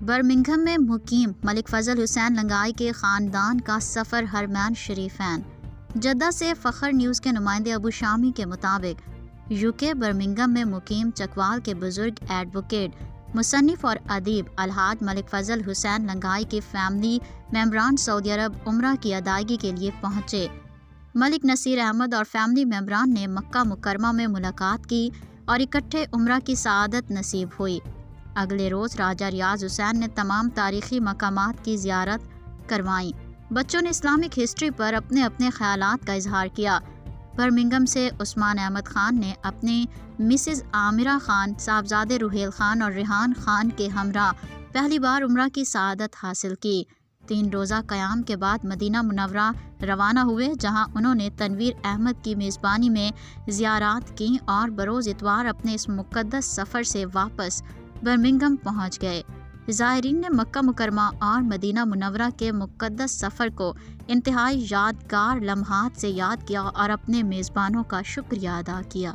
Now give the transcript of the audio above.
Birmingham میں مقیم ملک فضل حسین لنگائی کے خاندان کا سفر حرمین شریفین۔ جدہ سے فخر نیوز کے نمائندے ابو شامی کے مطابق UK برمنگھم میں مقیم چکوال کے بزرگ ایڈوکیٹ، مصنف اور ادیب الحاج ملک فضل حسین لنگائی کے فیملی ممبران سعودی عرب عمرہ کی ادائیگی کے لیے پہنچے۔ ملک نصیر احمد اور فیملی ممبران نے مکہ مکرمہ میں ملاقات کی اور اکٹھے عمرہ کی سعادت نصیب ہوئی۔ اگلے روز راجہ ریاض حسین نے تمام تاریخی مقامات کی زیارت کروائیں۔ بچوں نے اسلامک ہسٹری پر اپنے اپنے خیالات کا اظہار کیا۔ برمنگھم سے عثمان احمد خان نے اپنی مسز عامرہ خان، صاحبزادے روحیل خان اور ریحان خان کے ہمراہ پہلی بار عمرہ کی سعادت حاصل کی۔ 3 روزہ قیام کے بعد مدینہ منورہ روانہ ہوئے، جہاں انہوں نے تنویر احمد کی میزبانی میں زیارات کیں اور بروز اتوار اپنے اس مقدس سفر سے واپس برمنگھم پہنچ گئے۔ زائرین نے مکہ مکرمہ اور مدینہ منورہ کے مقدس سفر کو انتہائی یادگار لمحات سے یاد کیا اور اپنے میزبانوں کا شکریہ ادا کیا۔